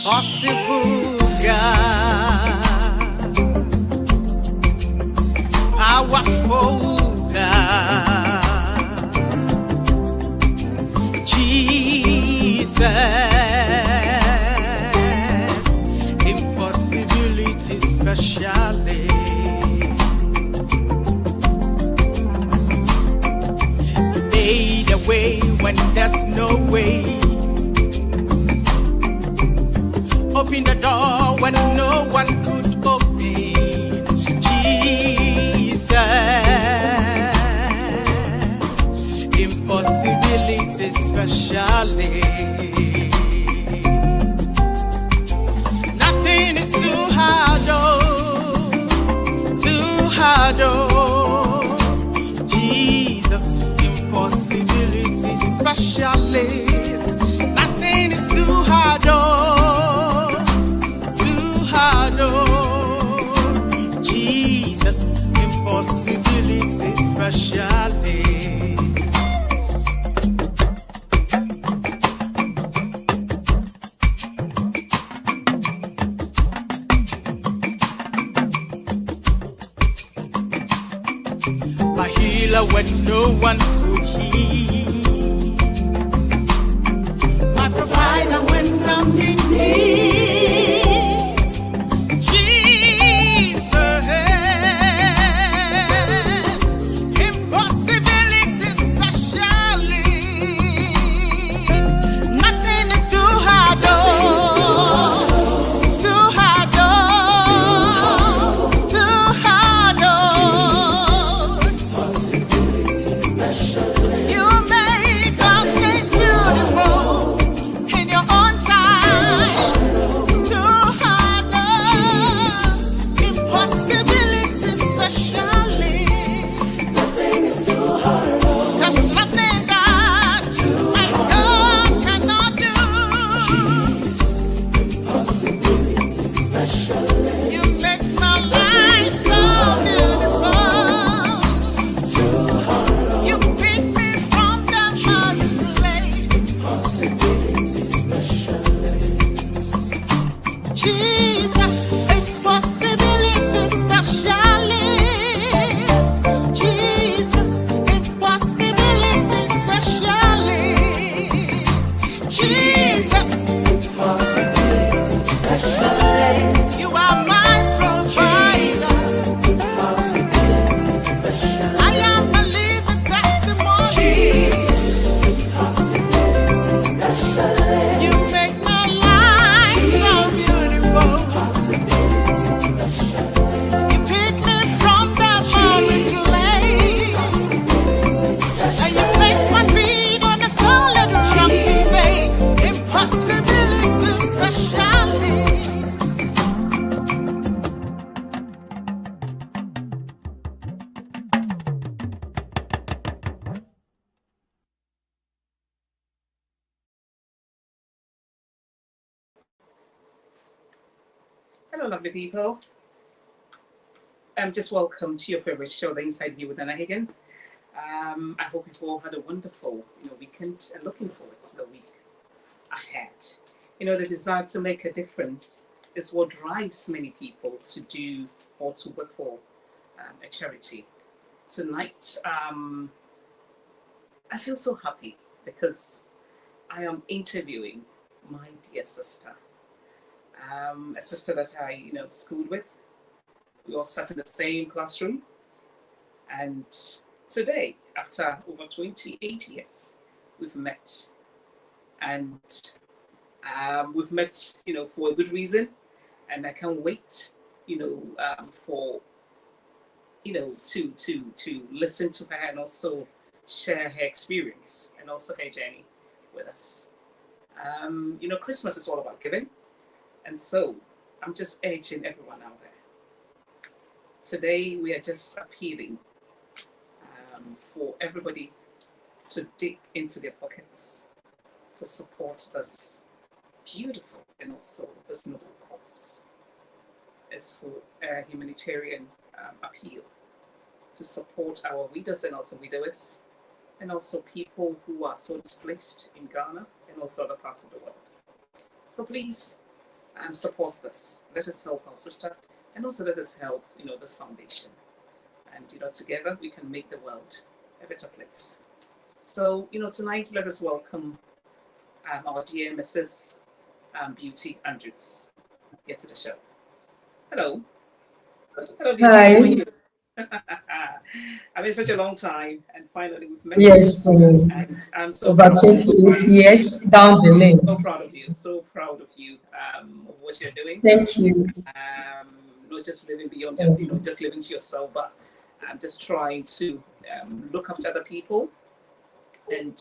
impossible God, powerful God, Jesus, impossibility specially. Made a way when there's no way. Open the door when no one could open. Jesus, impossibility specially. Nothing is too hard, oh, too hard, oh. Jesus, impossibility specialist. Nothing is too hard, oh. Jesus, impossibility specialist. My healer when no one could heal. My provider when I'm in need. Hello, lovely people. Just welcome to your favorite show, The Inside View with Anna Hagen. I hope you've all had a wonderful, weekend and looking forward to the week ahead. The desire to make a difference is what drives many people to do or to work for a charity. Tonight, I feel so happy because I am interviewing my dear sister. A sister that I, schooled with. We all sat in the same classroom. And today, after over 28 years, we've met. And we've met, for a good reason. And I can't wait, for, to listen to her and also share her experience and also her journey with us. Christmas is all about giving. And so I'm just urging everyone out there. Today, we are just appealing for everybody to dig into their pockets to support this beautiful and also this noble cause. It's for a humanitarian appeal to support our widows and also widowers, and also people who are so displaced in Ghana and also other parts of the world. So please support this. Let us help our sister, and also let us help, this foundation. And, together we can make the world a better place. So, tonight let us welcome our dear Mrs. Beauty Andrews here to the show. Hello. Hello, Beauty. Hi. How are you? I mean, such a long time, and finally we've met. Yes, And I'm so about proud of 28 you. years down the lane. So proud of you. So proud of you. Of what you're doing. Thank you. Not just living beyond just just living to yourself, but just trying to look after other people. And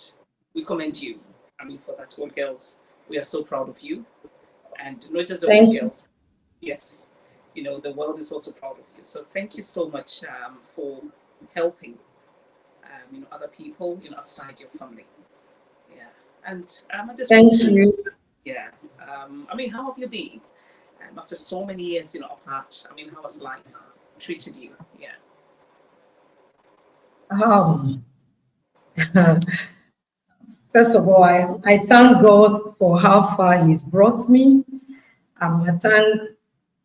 we commend you. I mean, for that, all girls, we are so proud of you, and not just the all girls. Yes, the world is also proud of you. So thank you so much for helping, other people, aside your family. Yeah, and I just thank you. Yeah, I mean, how have you been after so many years, apart? I mean, how has life treated you? Yeah. First of all, I thank God for how far He's brought me. I thank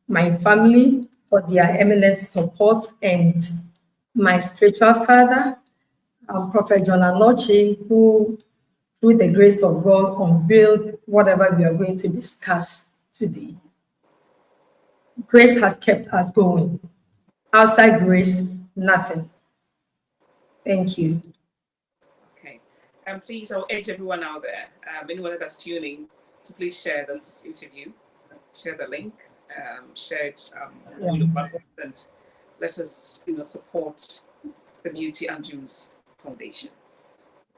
my family for their eminent support and my spiritual father, Prophet John Anochi, who, through the grace of God, unveiled whatever we are going to discuss today. Grace has kept us going. Outside grace, nothing. Thank you. Okay. And please, I'll urge everyone out there, anyone that's tuning, to please share this interview, share the link, share it on your platforms, and let us, support the Beauty Andrews Foundation.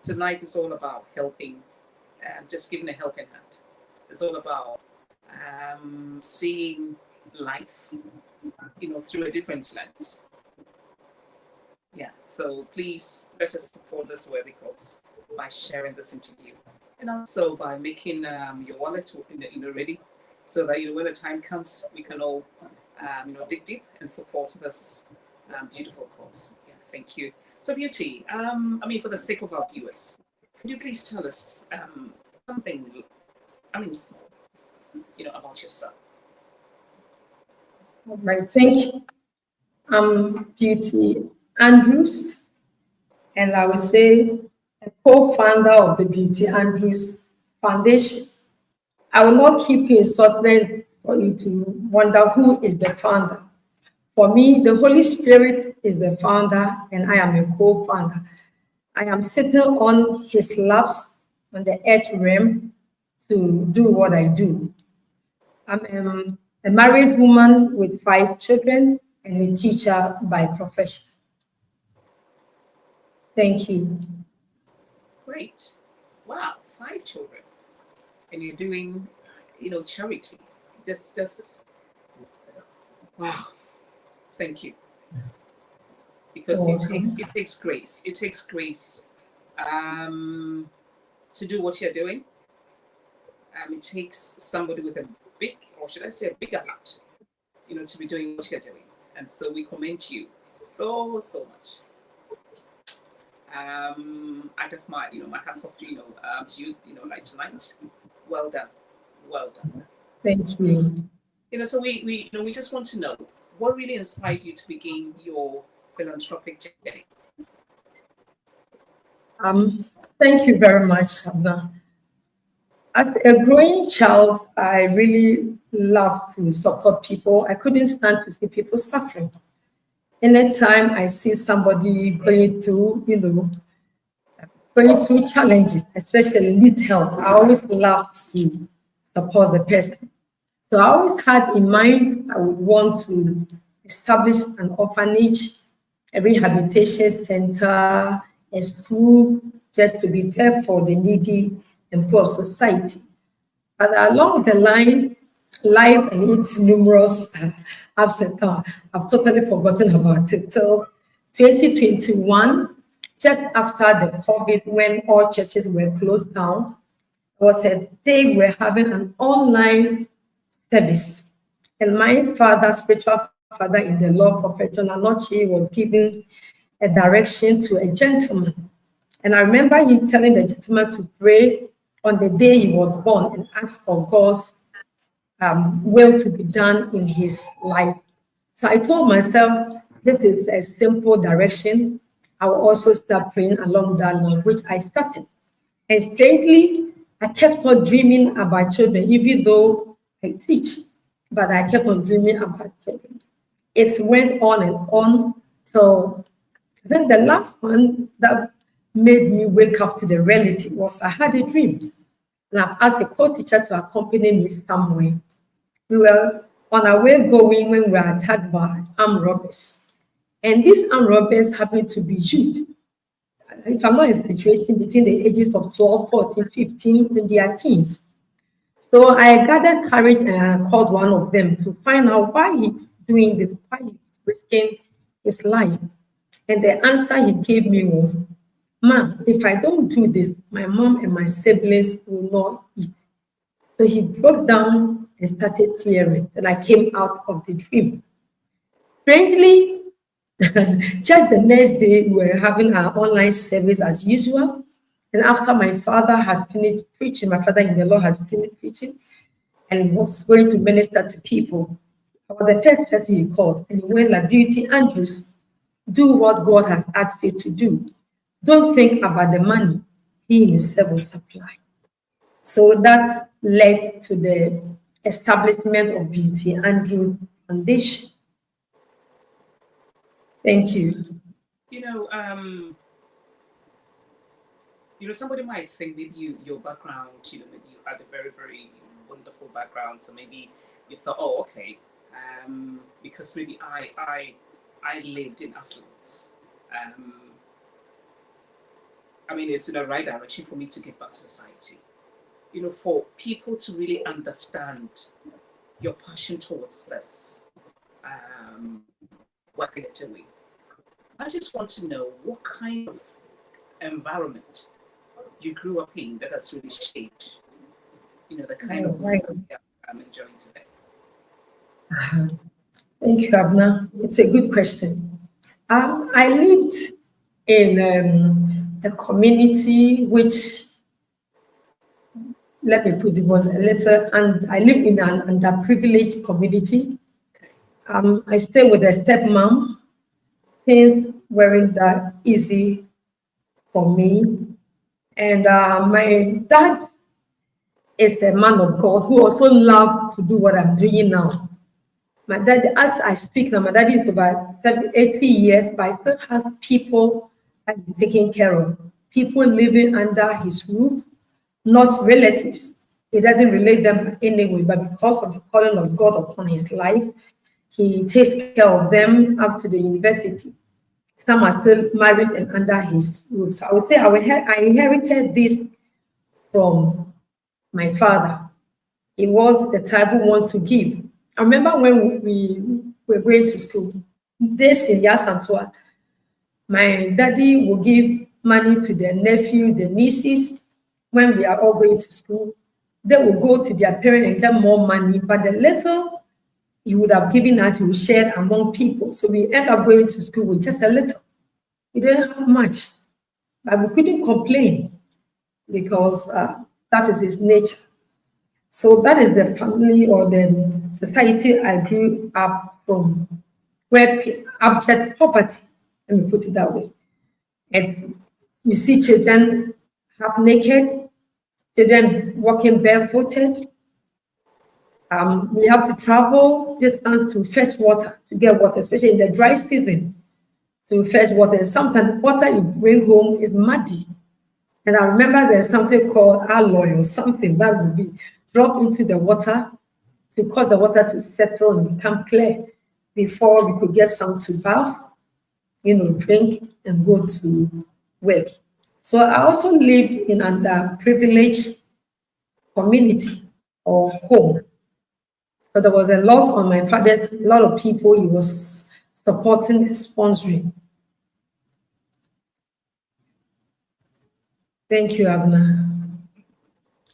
Tonight is all about helping, just giving a helping hand. It's all about seeing life, through a different lens. Yeah, so please let us support this worthy cause by sharing this interview, and also by making your wallet, ready, so that when the time comes, we can all, dig deep and support this beautiful cause. Yeah, thank you. So, Beauty, I mean, for the sake of our viewers, could you please tell us something, small, about yourself? All right, thank you. I'm Beauty Andrews, and I would say a co-founder of the Beauty Andrews Foundation. I will not keep you in suspense for you to wonder who is the founder. For me, the Holy Spirit is the founder, and I am a co-founder. I am sitting on His laps on the earth realm to do what I do. I'm a married woman with 5 children and a teacher by profession. Thank you. Great. Wow, 5 children. And you're doing, charity. Just wow. Thank you. Because it takes grace. It takes grace to do what you're doing. It takes somebody with a big, or should I say a bigger heart, to be doing what you're doing. And so we commend you so much. Out of my, my hats off, to you, like tonight. Well done. Well done. Thank you. So we just want to know what really inspired you to begin your philanthropic journey. Thank you very much, Shabna. As a growing child, I really loved to support people. I couldn't stand to see people suffering. Anytime I see somebody going through challenges, especially need help, I always love to support the person. So I always had in mind I would want to establish an orphanage, a rehabilitation center, a school, just to be there for the needy and poor of society. But along the line, life and its numerous ups and downs, I've totally forgotten about it. So 2021, just after the COVID, when all churches were closed down, was a day we're having an online service. And my father, spiritual father in the Lord, Prophet John Anochi, was giving a direction to a gentleman. And I remember him telling the gentleman to pray on the day he was born and ask for God's will to be done in his life. So I told myself, this is a simple direction. I will also start praying along that line, which I started. And strangely, I kept on dreaming about children, even though I teach, but I kept on dreaming about children. It went on and on. So then the last one that made me wake up to the reality was I had a dream. And I've asked the co-teacher to accompany me somewhere. We were on our way going when we were attacked by armed robbers. And these armed robbers happened to be youth. If I'm not exaggerating, between the ages of 12, 14, 15, and their teens. So I gathered courage and I called one of them to find out why he's doing this, why he's risking his life. And the answer he gave me was, "Ma, if I don't do this, my mom and my siblings will not eat." So he broke down and started tearing. Then I came out of the dream. Strangely, just the next day, we were having our online service as usual. And after my father had finished preaching, my father in the Lord has finished preaching and was going to minister to people, I was the first person he called. And he went like, "Beauty Andrews, do what God has asked you to do. Don't think about the money. He himself will supply." So that led to the establishment of Beauty Andrews Foundation. Thank you. Somebody might think maybe your background, maybe you had a very, very wonderful background. So maybe you thought, oh, okay, because maybe I lived in affluence. It's in the right direction for me to give back to society. For people to really understand your passion towards this work you're doing. I just want to know what kind of environment you grew up in that has really shaped, the kind of life I'm enjoying today. Thank you, Abna. It's a good question. I lived in a community which, let me put it, was a little, and I live in an underprivileged community. I stay with a stepmom. Things weren't that easy for me. And my dad is a man of God who also loved to do what I'm doing now. My dad, as I speak now, my dad is about 80 years, but I still have people that he's taking care of. People living under his roof, not relatives. He doesn't relate them anyway, but because of the calling of God upon his life, he takes care of them up to the university. Some are still married and under his roof. So I would say I inherited this from my father. He was the type who wants to give. I remember when we were going to school, this in Yasantua, my daddy will give money to their nephew, the nieces, when we are all going to school. They will go to their parents and get more money, but the little he would have given us, he would share among people. So we end up going to school with just a little. We didn't have much, but we couldn't complain because that is his nature. So that is the family or the society I grew up from, where abject poverty, let me put it that way. And you see children half naked, children walking barefooted. We have to travel distance to fetch water, to get water, especially in the dry season, to fetch water. And sometimes the water you bring home is muddy. And I remember there's something called alloy or something that would be dropped into the water to cause the water to settle and become clear before we could get some to bath, drink and go to work. So I also lived in an underprivileged community or home. But there was a lot on my father, a lot of people he was supporting and sponsoring. Thank you, Abna.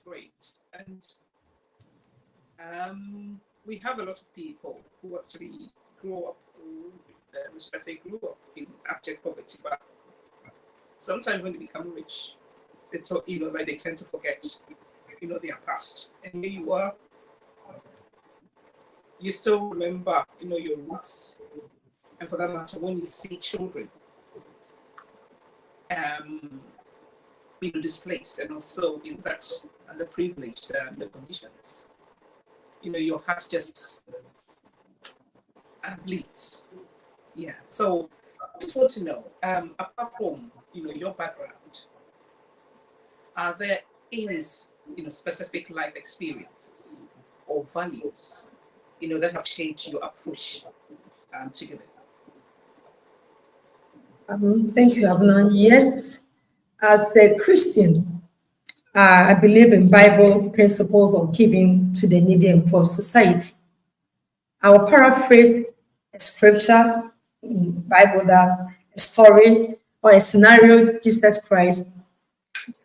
Great. And we have a lot of people who actually grew up in abject poverty, but sometimes when they become rich, they tend to forget, their past. And here you are, you still remember, your roots. And for that matter, when you see children, displaced, and also in that underprivileged conditions, your heart just bleeds. Yeah. So I just want to know, apart from your background, are there any specific life experiences or values that have changed your approach to giving? Thank you, Abna. Yes, as a Christian, I believe in Bible principles of giving to the needy and poor society. I will paraphrase a scripture in the Bible, that a story or a scenario Jesus Christ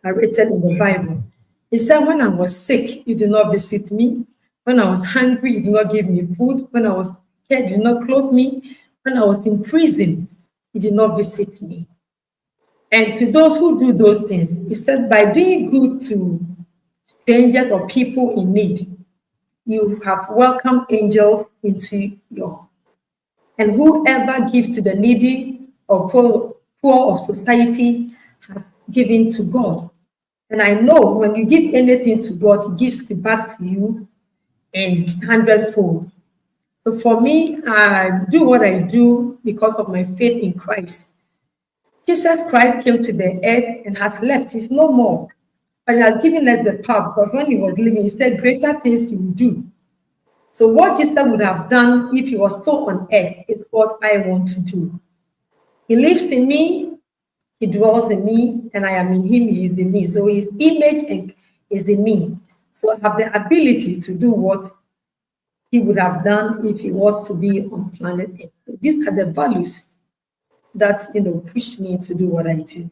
had written in the Bible. He said, when I was sick, you did not visit me. When I was hungry, you did not give me food. When I was scared, you did not clothe me. When I was in prison, you did not visit me. And to those who do those things, he said, by doing good to strangers or people in need, you have welcomed angels into your home. And whoever gives to the needy or poor of society has given to God. And I know when you give anything to God, He gives it back to you in hundredfold. So for me, I do what I do because of my faith in Christ. Jesus Christ came to the earth and has left. He's no more. But He has given us the power, because when He was living, He said, greater things He will do. So what Jesus would have done if He was still on earth is what I want to do. He lives in me, He dwells in me, and I am in Him, He is in me. So His image is in me. So I have the ability to do what He would have done if He was to be on planet Earth. So these are the values that push me to do what I do.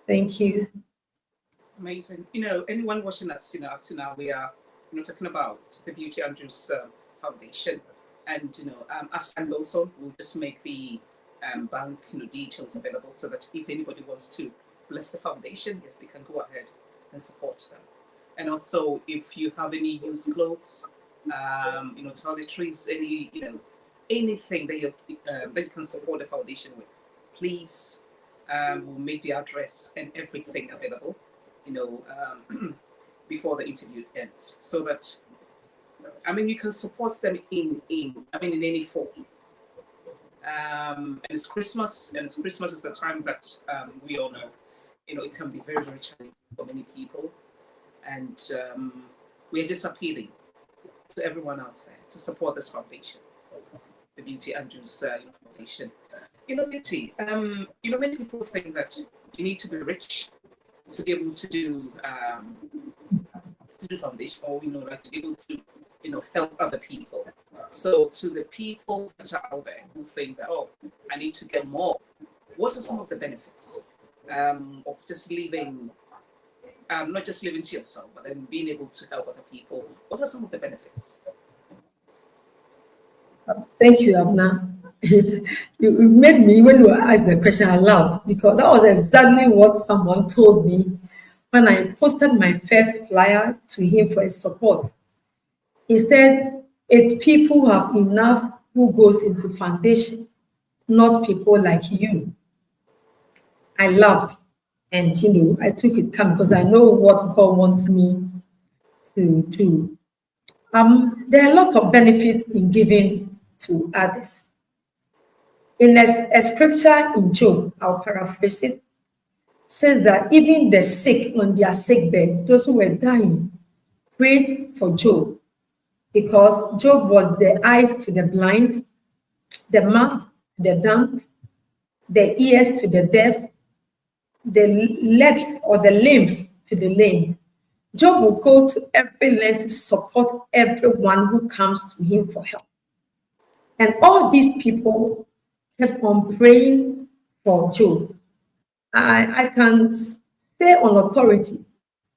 Thank you. Amazing. Anyone watching us, up to now, we are talking about the Beauty Andrews Foundation, and as time goes on, we'll just make the bank details available, so that if anybody wants to bless the foundation, yes, they can go ahead and support them. And also, if you have any used clothes, toiletries, anything that you can support the foundation with, please, we'll make the address and everything available, before the interview ends, so that you can support them in any form. And it's Christmas, and Christmas is the time that we all know, it can be very, very challenging for many people, and we're just appealing to everyone out there to support this foundation, the Beauty Andrews Foundation. Beauty, many people think that you need to be rich to be able to do foundation, or to be able to help other people. So to the people that are out there who think that, oh, I need to get more, what are some of the benefits of just living, not just living to yourself, but then being able to help other people? What are some of the benefits? Thank you, Abna. You made me, when you asked the question aloud, because that was exactly what someone told me when I posted my first flyer to him for his support. He said, it's people who have enough who goes into foundation, not people like you. I laughed, and I took it calm, because I know what God wants me to do. There are a lot of benefits in giving to others. In a scripture in Job, I'll paraphrase it, says that even the sick on their sick bed, those who were dying, prayed for Job, because Job was the eyes to the blind, the mouth to the dumb, the ears to the deaf, the legs or the limbs to the lame. Job will go to every length to support everyone who comes to him for help. And all these people kept on praying for Job. I can say on authority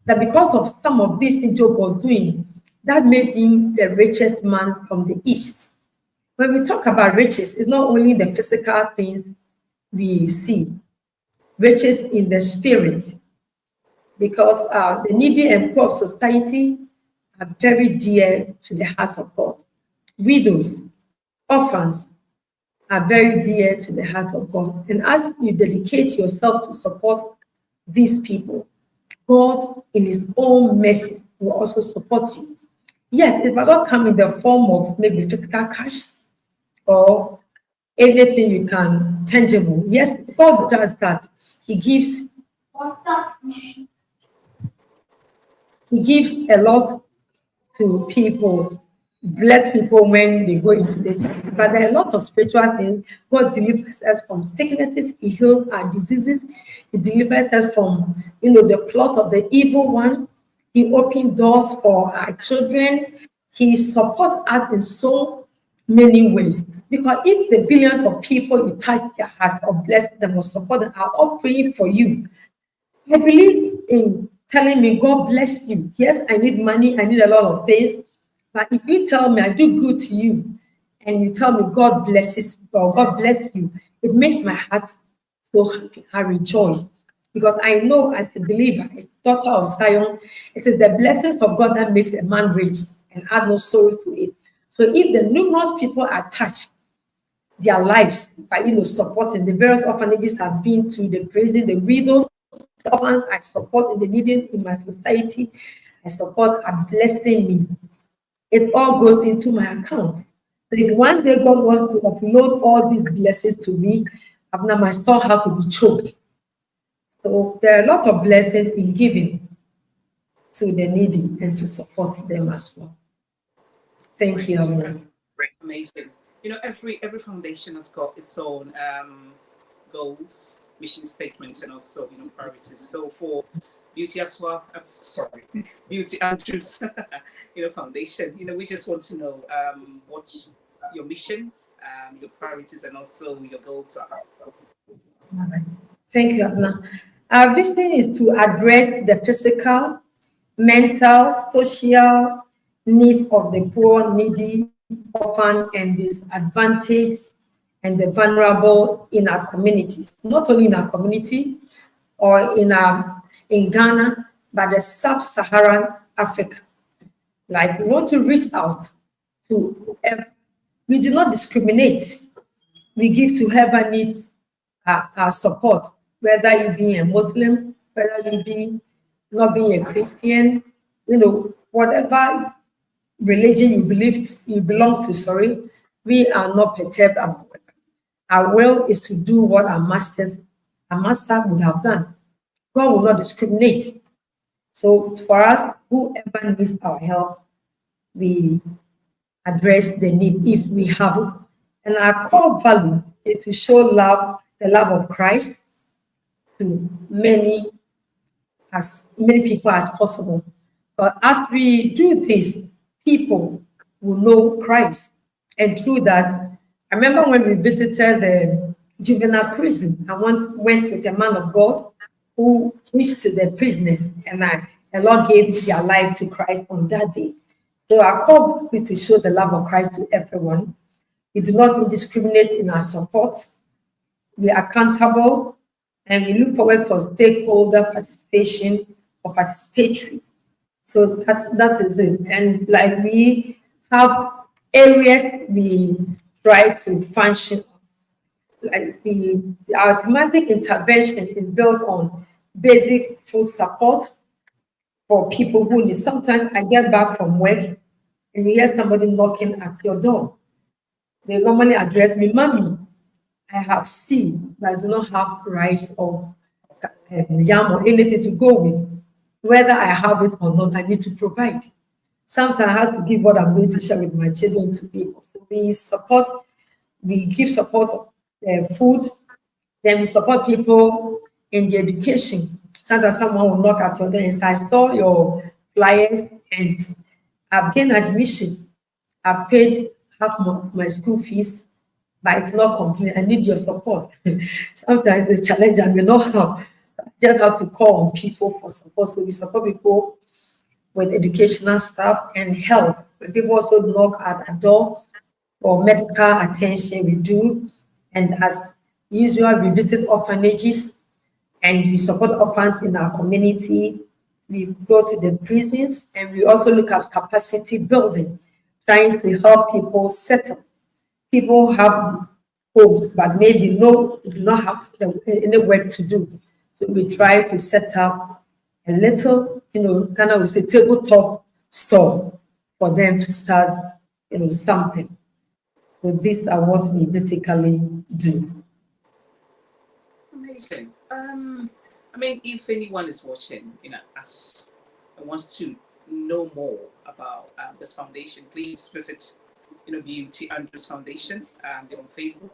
that because of some of these things Job was doing, that made him the richest man from the East. When we talk about riches, it's not only the physical things we see, riches in the spirit, because the needy and poor of society are very dear to the heart of God. widows, orphans are very dear to the heart of God. And as you dedicate yourself to support these people, God, in His own mercy, will also support you. Yes, it might not come in the form of maybe physical cash or anything you can tangible. Yes, God does that. He gives a lot to people, bless people when they go into the church. But there are a lot of spiritual things. God delivers us from sicknesses, He heals our diseases, He delivers us from the plot of the evil one. He opens doors for our children. He supports us in so many ways. Because if the billions of people you touch their hearts or bless them or support them are all praying for you, I believe in telling me, God bless you. Yes, I need money, I need a lot of things. But if you tell me I do good to you and you tell me God blesses or God bless you, it makes my heart so happy. I rejoice. Because I know as a believer, a daughter of Zion, it is the blessings of God that makes a man rich and add no sorrow to it. So if the numerous people are touched their lives by supporting the various orphanages I've been to, the prison, the widows, the orphans I support in the needy in my society, I support are blessing me. It all goes into my account. So if one day God wants to upload all these blessings to me, now my storehouse will be choked. So there are a lot of blessings in giving to the needy and to support them as well. Thank you, Amina. Amazing. Every foundation has got its own goals, mission statements, and also priorities. So for Beauty Aswa, Beauty Andrews, foundation. We just want to know what your mission, your priorities, and also your goals are. All right. Thank you, Abna. Our vision is to address the physical, mental, social needs of the poor, needy, orphan, and disadvantaged, and the vulnerable in our communities. Not only in our community or in Ghana, but the sub-Saharan Africa. Like, we want to reach out to we do not discriminate. We give to whoever needs our support, whether you be a Muslim, whether you be not being a Christian, whatever religion you belong to, we are not perturbed about it. Our will is to do what our master would have done. God will not discriminate. So for us, whoever needs our help, we address the need if we have it. And our core value is to show love, the love of Christ, to as many people as possible. But as we do this, people will know Christ. And through that, I remember when we visited the juvenile prison, I went with a man of God who preached to the prisoners, and the Lord gave their life to Christ on that day. So our call is to show the love of Christ to everyone. We do not discriminate in our support. We are accountable, and we look forward for stakeholder participation or participatory. So that is it. And like we have areas we try to function. Like our thematic intervention is built on basic food support for people who need. Sometimes I get back from work and you hear somebody knocking at your door. They normally address me, "Mommy, I have seen, but I do not have rice or yam or anything to go with. Whether I have it or not, I need to provide." Sometimes I have to give what I'm going to share with my children to people. So we give support of food, then we support people in the education. Sometimes someone will knock at your door and say, "I saw your flyers and I've gained admission. I've paid half my school fees, but it's not complete. I need your support." Sometimes the challenge I may not have. So I just have to call on people for support. So we support people with educational staff and health. When people also knock at a door for medical attention, we do. And as usual, we visit orphanages and we support orphans in our community. We go to the prisons and we also look at capacity building trying to help people settle. People have homes, but maybe do not have any work to do. So we try to set up a little, Ghana would say tabletop store for them to start, something. So these are what we basically do. Amazing. I mean, if anyone is watching, us and wants to know more about this foundation, please visit, Beauty Andrews Foundation. They're on Facebook,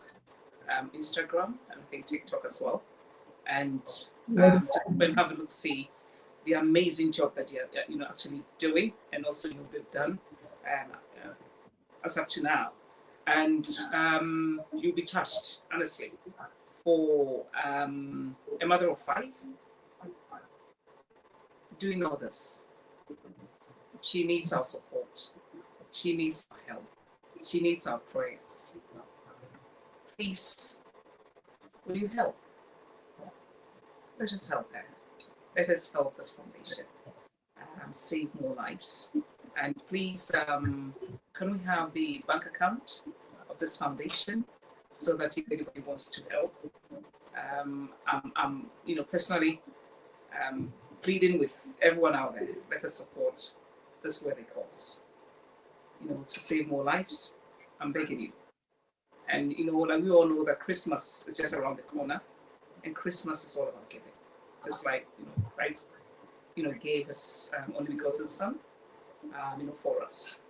Instagram, and I think TikTok as well. And just have a look, see the amazing job that you're, actually doing, and also we've done, as up to now. And you'll be touched, honestly, for a mother of 5 doing all this. She needs our support. She needs our help. She needs our prayers. Please, will you help? Let us help her. Let us help this foundation save more lives. And please, can we have the bank account of this foundation so that if anybody wants to help? I'm personally pleading with everyone out there. Let us support this worthy cause. To save more lives. I'm begging you. And like we all know that Christmas is just around the corner, and Christmas is all about giving. Just like Christ, gave us only begotten Son, for us.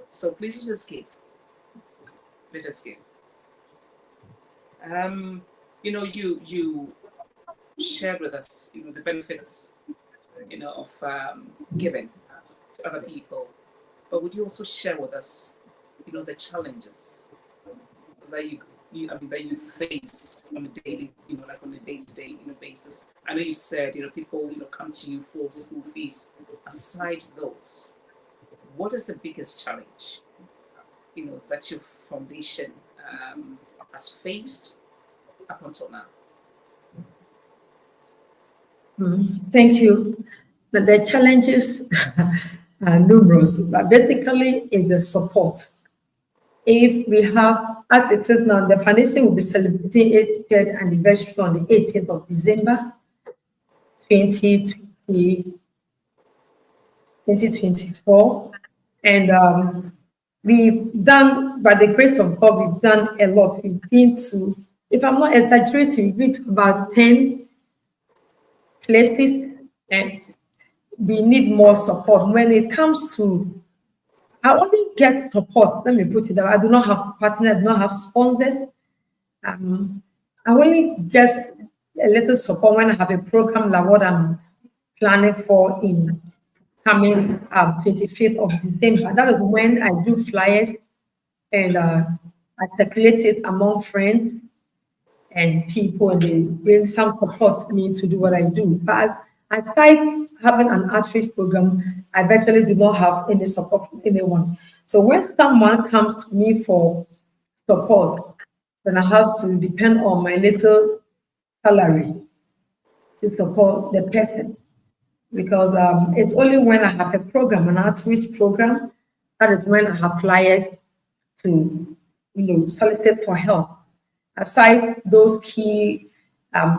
So please let us give. Let us give. You shared with us, the benefits, of giving to other people. But would you also share with us, the challenges that you face on a daily, like on a day-to-day, basis? I know you said, people, come to you for school fees. Aside those, what is the biggest challenge, that your foundation has faced up until now? Thank you. The challenges are numerous, but basically it's the support. If we have, as it is now, the foundation will be celebrating its 3rd anniversary on the 18th of December, 2024. And we've done, by the grace of God, we've done a lot. We've been to, if I'm not exaggerating, we've been to about 10 places, and we need more support. When it comes to, I only get support, let me put it that I do not have partners, I do not have sponsors. I only get a little support when I have a program like what I'm planning for in coming 25th of December. That is when I do flyers, and I circulate it among friends and people, and they bring some support to me to do what I do. But as I started having an outreach program, I virtually do not have any support from anyone. So when someone comes to me for support, then I have to depend on my little salary to support the person. Because it's only when I have a program, an outreach program, that is when I have flyers to, solicit for help. Aside those key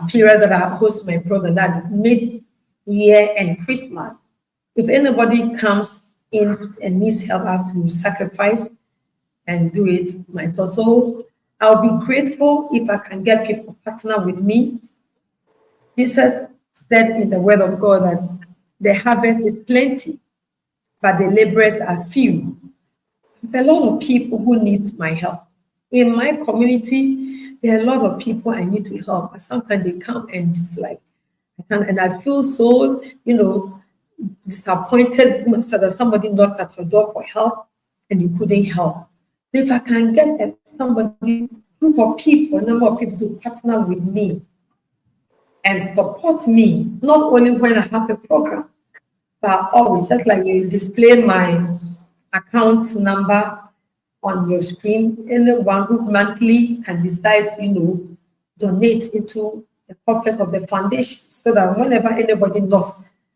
periods that I host my program, that is mid-year and Christmas. If anybody comes in and needs help, I have to sacrifice and do it myself. So I'll be grateful if I can get people to partner with me. Jesus said in the word of God that the harvest is plenty, but the laborers are few. There are a lot of people who need my help. In my community, there are a lot of people I need to help. But sometimes they come and just like, and I feel so, disappointed that somebody knocked at your door for help and you couldn't help. So if I can get somebody, group of people, a number of people to partner with me and support me, not only when I have a program, but always, just like you display my account number on your screen, anyone who monthly can decide to, donate into the coffers of the foundation, so that whenever anybody knows,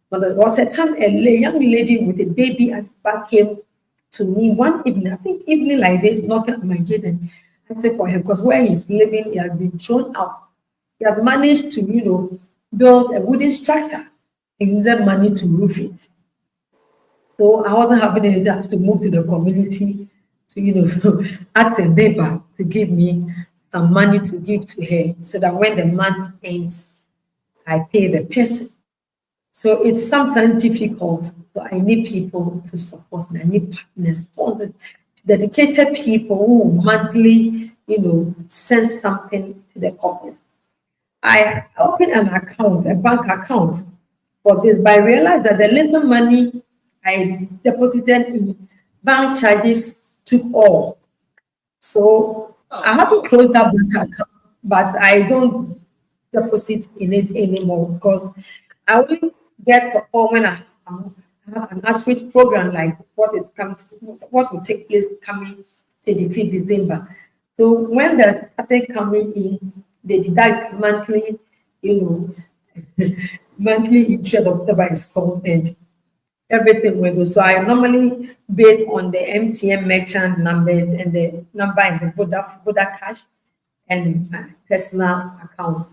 when there was a time a young lady with a baby at the back came to me one evening, I think evening like this, knocking at my gate and asking for help because where he's living, he has been thrown out. He has managed to, build a wooden structure and used money to roof it. So I wasn't having any that to move to the community to, so ask the neighbor to give me some money to give to her so that when the month ends, I pay the person. So it's sometimes difficult. So I need people to support me. I need partners, sponsors, dedicated people who monthly, send something to the office. I opened an account, a bank account for this, but I realized that the little money I deposited in bank charges took all. So I haven't closed that bank account, but I don't deposit in it anymore because I only get support when I have an outreach program like what will take place coming 25th December. So when the started coming in, they deduct monthly, monthly interest of whatever is called, and everything went through. So I normally based on the MTN merchant numbers and the number in the Voda cash and my personal account.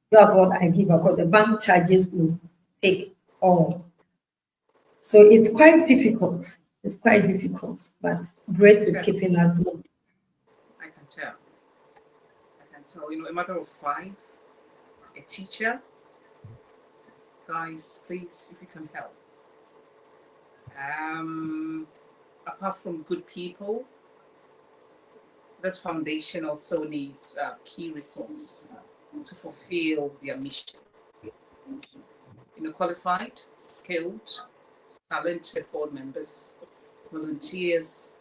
That's what I give because the bank charges will take all. So it's quite difficult. It's quite difficult, but grace is keeping us moving. I can tell. I can tell. A matter of 5, a teacher. Guys, please, if you can help. Apart from good people, this foundation also needs a key resource to fulfill their mission. Qualified, skilled, talented board members, volunteers,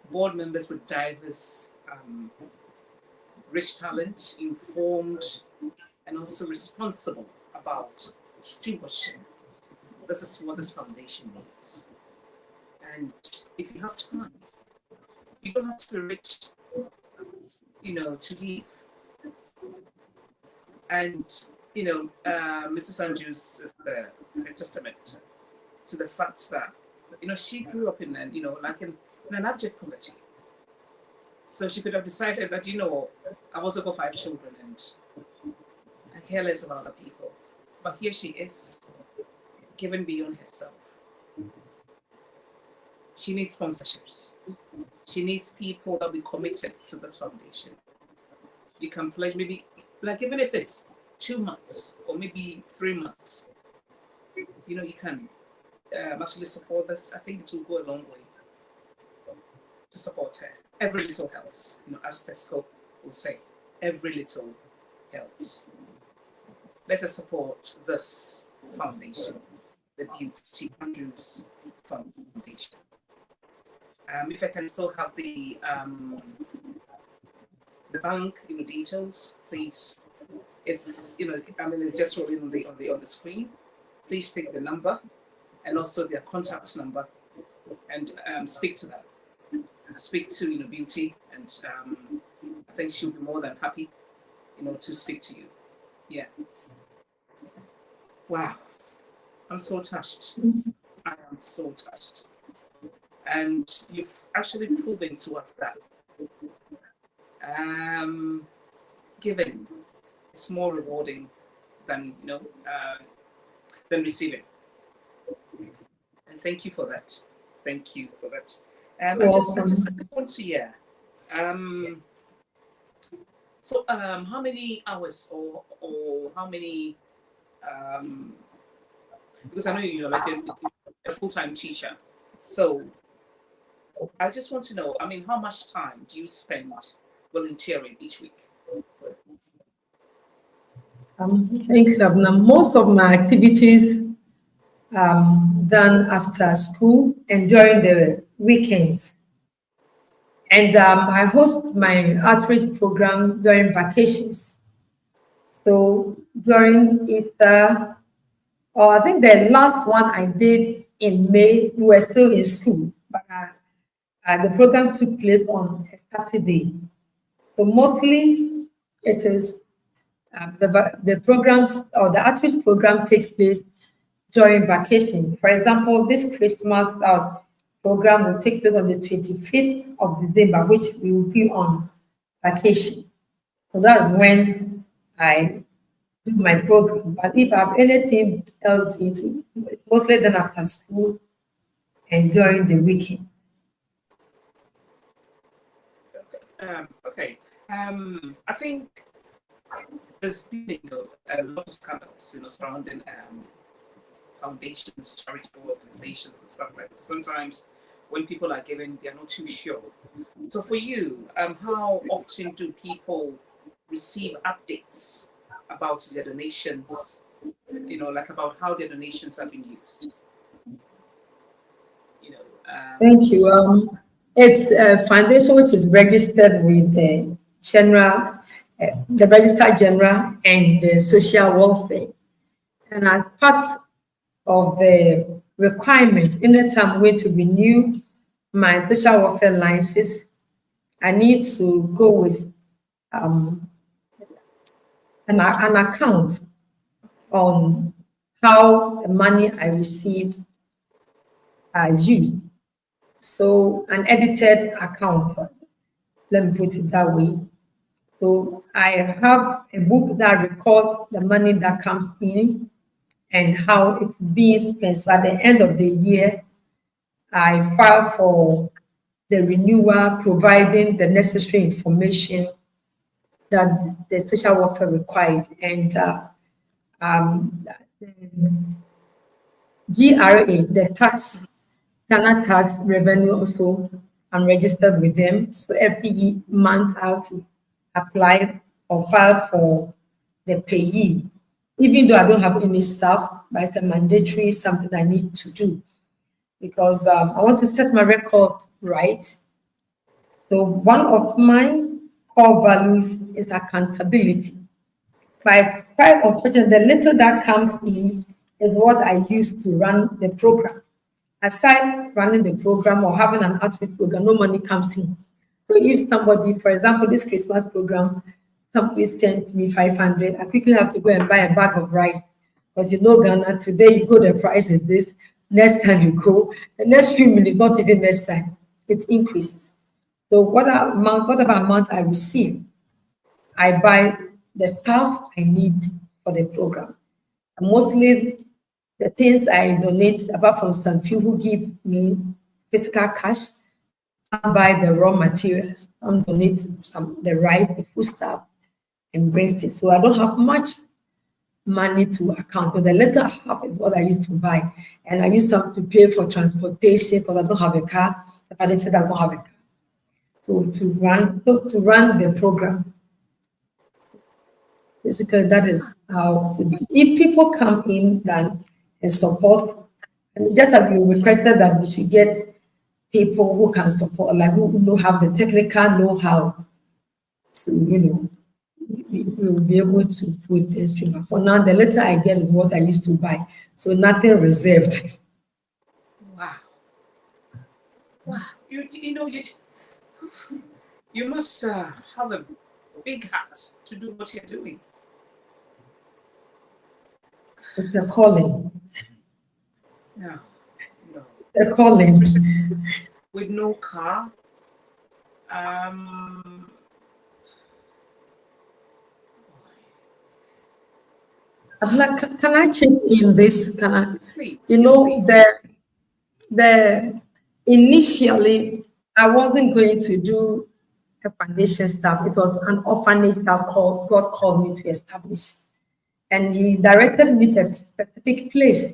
board members with diverse, rich talent, informed, and also responsible about stewardship. This is what this foundation needs. And if you have time, you don't have to be rich, to leave. And, Mrs. Andrews is a testament to the fact that, she grew up in an abject poverty. So she could have decided that, I also got 5 children and I care less about other people. But here she is, given beyond herself. She needs sponsorships. She needs people that will be committed to this foundation. You can pledge maybe, even if it's 2 months or maybe 3 months, you can actually support this. I think it will go a long way to support her. Every little helps, as Tesco will say, every little helps. Let us support this foundation, the Beauty Andrews Foundation. If I can still have the bank details, please. It's it's just rolling on the screen. Please take the number and also their contact number and speak to them. Speak to Beauty, and I think she'll be more than happy to speak to you. Yeah. Wow. I'm so touched. I am so touched. And you've actually proven to us that giving is more rewarding than than receiving. And thank you for that. Thank you for that. I just want to so how many hours or how many because I know you're like a full-time teacher, so I just want to know, how much time do you spend volunteering each week? Thank you, Abna. Most of my activities done after school and during the weekends. And I host my outreach program during vacations. So during Easter, or I think the last one I did in May, we were still in school, but the program took place on a Saturday. So mostly it is the programs or the outreach program takes place during vacation. For example, this Christmas program will take place on the 25th of December, which we will be on vacation. So that's when I do my program. But if I have anything else to do, it's mostly then after school and during the weekend. Okay. I think there's been a lot of scandals, surrounding foundations, charitable organizations, and stuff like that. Sometimes when people are giving, they're not too sure. So for you, how often do people receive updates about their donations? Like about how their donations have been used. Thank you. It's a foundation which is registered with the the Registrar General and the Social Welfare. And as part of the requirement, anytime I'm going to renew my social welfare license, I need to go with an account on how the money I receive are used. So an edited account, let me put it that way. So I have a book that records the money that comes in and how it's being spent. So at the end of the year, I file for the renewal, providing the necessary information that the social welfare required. And GRA, the Ghana tax revenue also, I'm registered with them. So every month I have to apply or file for the payee, even though I don't have any staff, but it's a mandatory something I need to do because I want to set my record right. So one of my core values is accountability. But it's quite unfortunate, the little that comes in is what I use to run the program. Aside running the program or having an outreach program, no money comes in. So if somebody, for example, this Christmas program, somebody sends me 500, I quickly have to go and buy a bag of rice because Ghana, today you go, the price is this, next time you go, the next few minutes, not even next time, it increases. So whatever amount I receive, I buy the stuff I need for the program. And mostly the things I donate, apart from some few who give me physical cash, I buy the raw materials, some donate the rice, the food stuff, and brings it. So I don't have much money to account, but the little I have is what I used to buy. And I use some to pay for transportation because I don't have a car. The financial I don't have a car. So to run the program, basically that is how it is. If people come in then and support, and just as we requested that we should get people who can support, like who have the technical know-how to, we will be able to put this stream. For now, the little I get is what I used to buy. So nothing reserved. Wow. Wow. You must have a big heart to do what you're doing. It's a calling. No. A calling. Especially with no car. Can I check in this? Can I? Please, please. The Initially, I wasn't going to do a foundation staff. It was an orphanage that God called me to establish. And he directed me to a specific place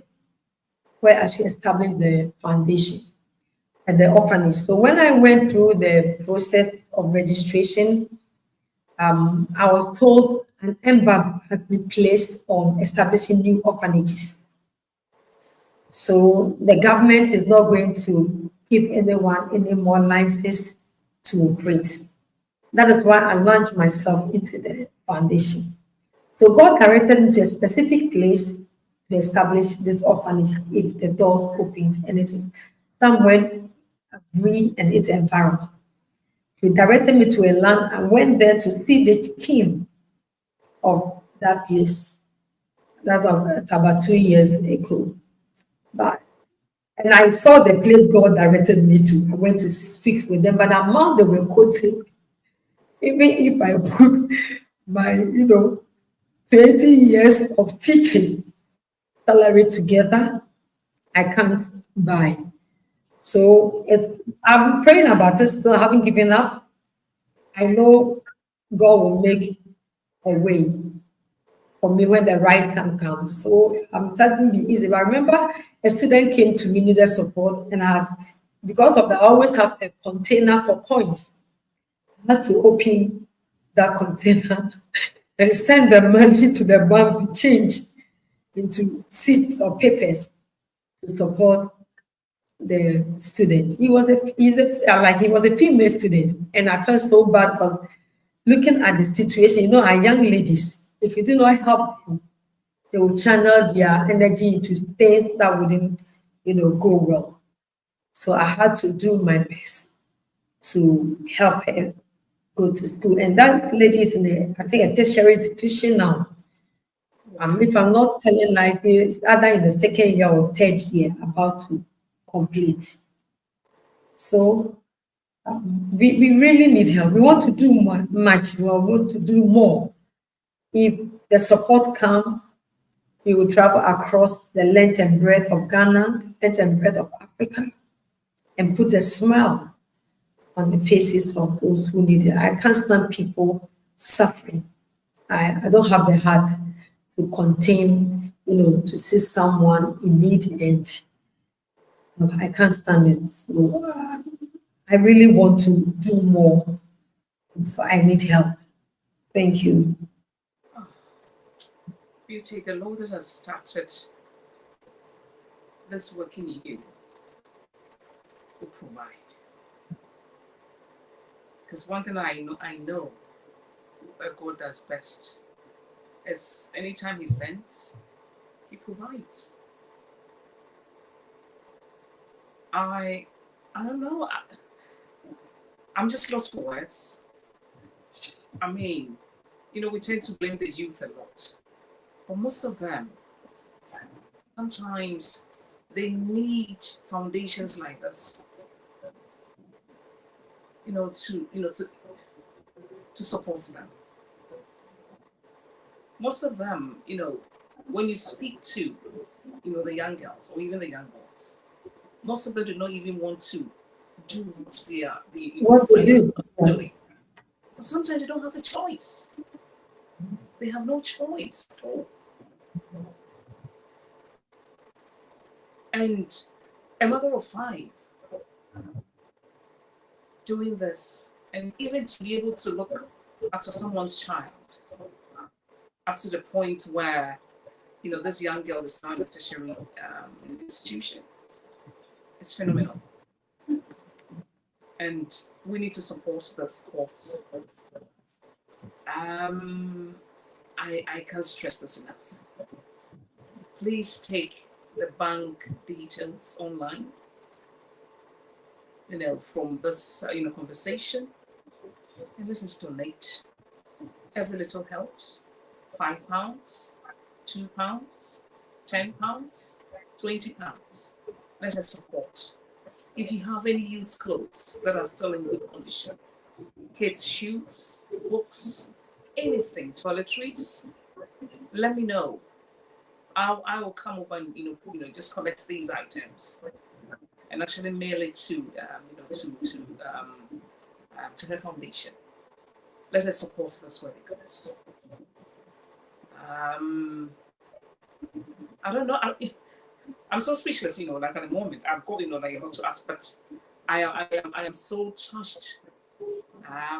where I should establish the foundation at the orphanage. So when I went through the process of registration, I was told an embargo had been placed on establishing new orphanages. So the government is not going to give anyone any more licenses to operate. That is why I launched myself into the foundation. So God directed me to a specific place to establish this orphanage if the doors opens and it is somewhere free and it's environment. He directed me to a land. I went there to see the king of that place. That's about 2 years ago. But and I saw the place God directed me to. I went to speak with them, but the amount they were quoting, even if I put my, 20 years of teaching salary together, I can't buy. So I'm praying about it, still haven't given up. I know God will make a way for me when the right time comes. So I'm starting to be easy. But I remember a student came to me, needed support, and I had, because of that, I always have a container for coins. I had to open that container and send the money to the bank to change into seats or papers to support the student. He was a female student, and I felt so bad because looking at the situation, our young ladies, if you do not help them, they will channel their energy into things that wouldn't, go well. So I had to do my best to help her go to school. And that lady is I think, a tertiary institution now. If I'm not telling lies, it's either in the second year or third year, about to complete. So we really need help. We want to do much. We want to do more. If the support comes, we will travel across the length and breadth of Ghana, the length and breadth of Africa, and put a smile on the faces of those who need it. I can't stand people suffering. I don't have the heart to contain, to see someone in need, and I can't stand it. So I really want to do more. So I need help. Thank you. Beauty, the Lord that has started this work in you will provide. Because one thing I know that God does best is anytime He sends, He provides. I don't know. I'm just lost for words. I mean, we tend to blame the youth a lot, but most of them, sometimes they need foundations like this, to support them. Most of them, when you speak to, the young girls or even the young boys, most of them do not even want to do what they are doing. But sometimes they don't have a choice. They have no choice at all. And a mother of 5 doing this, and even to be able to look after someone's child up to the point where, this young girl is now in a tertiary institution, it's phenomenal. And we need to support this cause. I can't stress this enough. Please take the bank details online, from this conversation, and let us donate. Every little helps. £5, £2, £10, £20. Let us support. If you have any used clothes that are still in good condition, kids' shoes, books, anything, toiletries, let me know. I will come over and just collect these items and actually mail it to her foundation. Let us support this worthy cause. I don't know. I'm so speechless, like at the moment. I've got, like a lot to ask, but I am so touched. I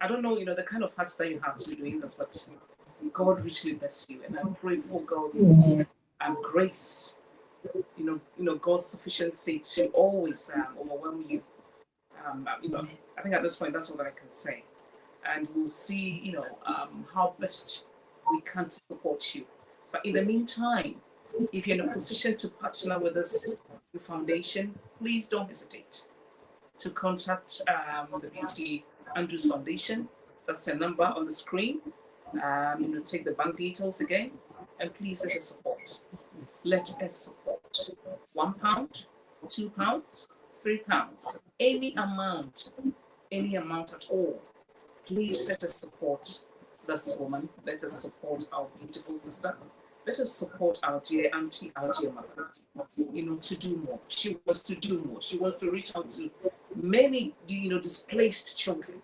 don't know, the kind of hearts that you have to be doing this, but God richly bless you, and I pray for God's grace, God's sufficiency to always overwhelm you. I think at this point that's what I can say, and we'll see, how best we can support you. But in the meantime, if you're in a position to partner with us, the foundation, please don't hesitate to contact the Beauty Andrews Foundation. That's a number on the screen. Take the bank details again, and please let us support. Let us support. £1, £2, £3, any amount at all. Please let us support this woman. Let us support our beautiful sister. Let us support our dear auntie, our dear mother, to do more. She wants to do more. She wants to reach out to many, displaced children.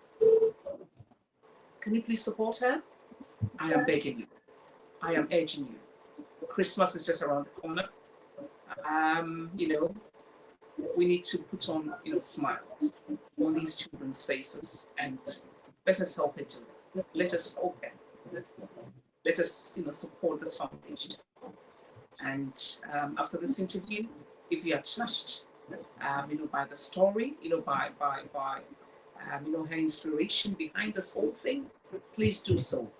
Can you please support her? I am begging you. I am urging you. Christmas is just around the corner. We need to put on, smiles on these children's faces, and let us help her do it. Let us help her. Let us, support this foundation. And after this interview, if you are touched, by the story, by her inspiration behind this whole thing, please do so.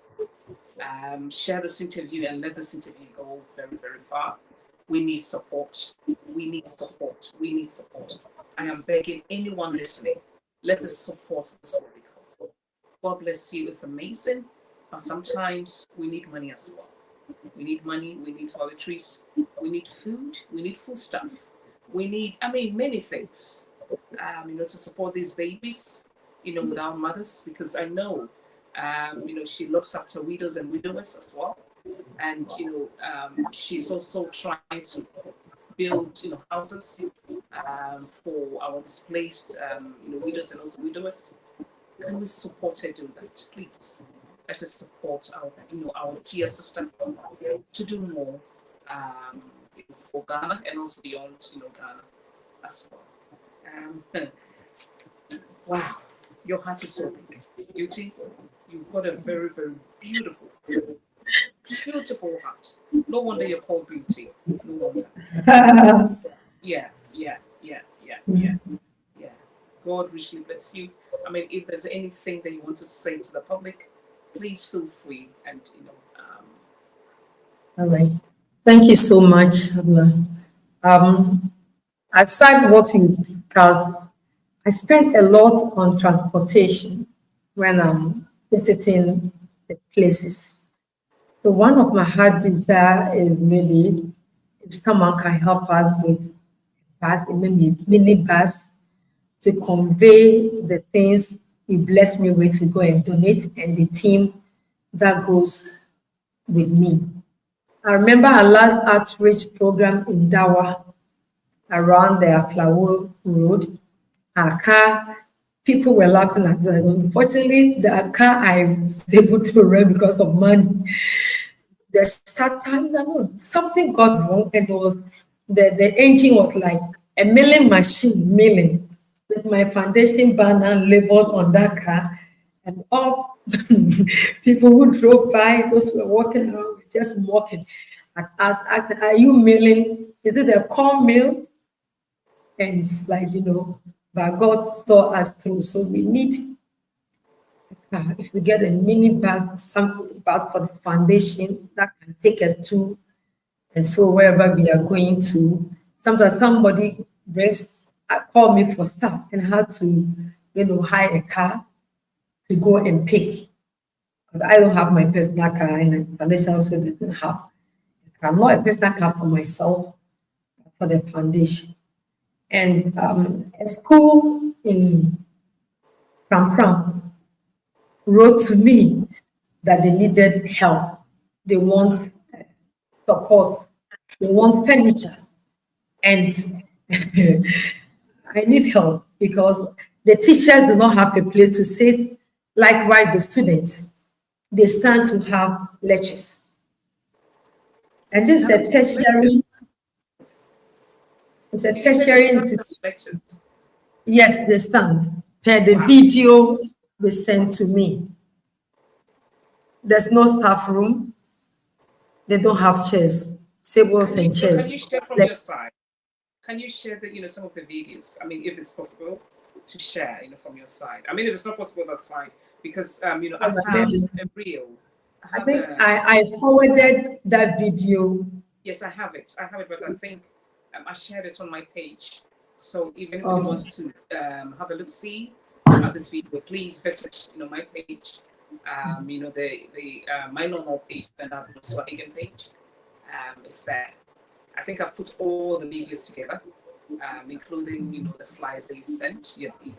Share this interview and let this interview go very, very far. We need support. We need support. We need support. I am begging anyone listening, let us support this holy cause. God bless you. It's amazing. But sometimes we need money as well. We need money. We need toiletries. We need food. We need food stuff. We need, many things, to support these babies, without mothers, because I know, she looks after widows and widowers as well. And, she's also trying to build, houses for our displaced, widows and also widowers. Can we support her do that, please? Let us support our dear sister to do more for Ghana and also beyond, Ghana as well. Wow, your heart is so big. Beauty, you've got a very, very beautiful heart. No wonder you're called Beauty. No wonder. Yeah. God richly bless you. If there's anything that you want to say to the public, please feel free and All right. Thank you so much. Aside what we discussed, I spent a lot on transportation when I'm visiting the places. So one of my heart desire is maybe if someone can help us with a mini bus to convey the things he blessed me with to go and donate, and the team that goes with me. I remember our last outreach program in Dawa around the Aflawo Road. Our car, people were laughing at us. Unfortunately, the car I was able to rent because of money. The start time, something got wrong, and the engine was like a milling machine, milling, with my foundation banner labeled on that car, and all people who drove by, those who were walking around, were just mocking at us, asking, "Are you milling? Is it a corn mill?" And it's like, but God saw us through. So we need, if we get a mini bus, some bus for the foundation that can take us to and fro wherever we are going to. Sometimes somebody call me for stuff and had to, hire a car to go and pick. Because I don't have my personal car, and the foundation also doesn't have a car. Not a personal car for myself, but for the foundation. And a school in Pram wrote to me that they needed help. They want support. They want furniture. And I need help because the teachers do not have a place to sit. Likewise, the students, they stand to have lectures. And this is a tertiary. It's a tertiary institute. Yes, they stand. Per the video they sent to me. There's no staff room. They don't have chairs, tables and chairs. Can you share from your side? Can you share some of the videos? If it's possible to share, from your side. If it's not possible, that's fine. Because I have a reel. I forwarded that video. Yes, I have it, but I think I shared it on my page. So if anybody wants to have a look, see at this video, please visit, my page. The my normal page and also Hagen page. It's there. I think I've put all the videos together, including the flyers that you sent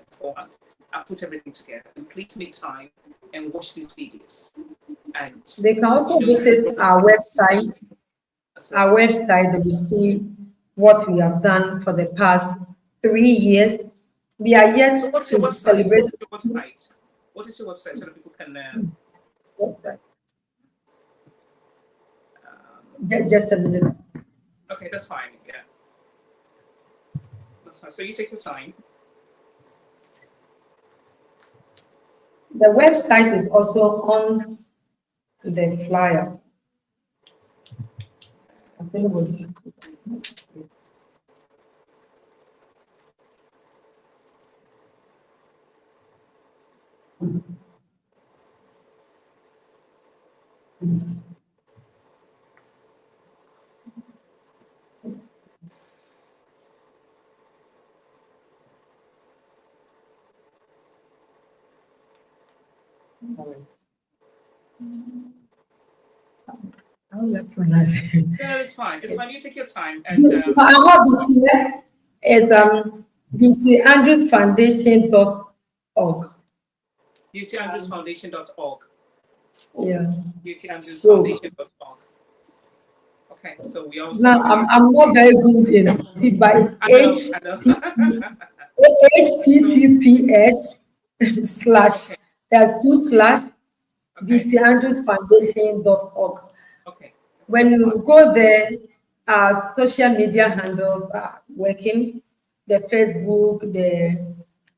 beforehand. I've put everything together. And please make time and watch these videos. And They can also visit our website. Our website, you see what we have done for the past 3 years. We are yet to celebrate. What's your website? What is your website so that people can? Just a minute. Okay, that's fine. Yeah, that's fine. So you take your time. The website is also on the flyer. Yeah, it's fine. It's fine. You take your time. And I have it here. It's beautyandrewsfoundation.org. beautyandrewsfoundation.org. Yeah. beautyandrewsfoundation.org. Okay, so we also. Now I'm not very good in it by https slash there's 2/ beautyandrewsfoundation.org. Okay. When you go there, our social media handles are working. The Facebook, the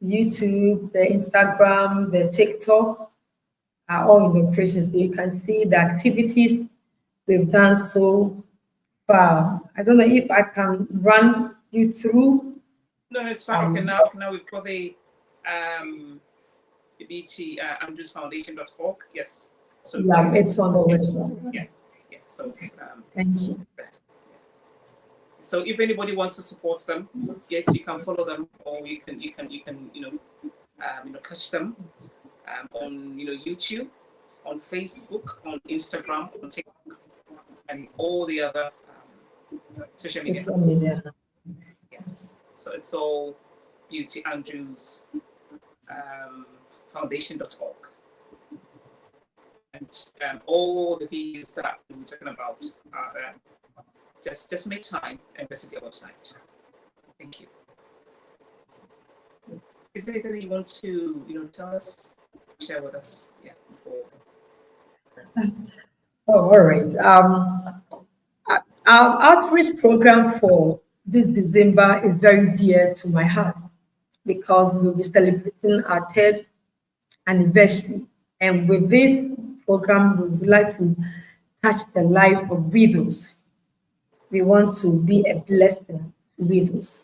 YouTube, the Instagram, the TikTok are all in operation. So you can see the activities we've done so far. I don't know if I can run you through. No, it's fine. Okay, now we've got the beautyandrewsfoundation.org. Yes. So yeah, it's on the website. Yeah. So it's, thank you. So if anybody wants to support them, yes, you can follow them, or you can catch them on YouTube, on Facebook, on Instagram, on TikTok, and all the other social media. Yeah. So it's all Beauty Andrews Foundation.org. And all the videos that we're talking about are there. Just make time and visit their website. Thank you. Is there anything that you want to tell us, share with us? Yeah. Before. Oh, all right. Our outreach program for this December is very dear to my heart because we'll be celebrating our 3rd anniversary. And with this program, we would like to touch the life of widows. We want to be a blessing to widows.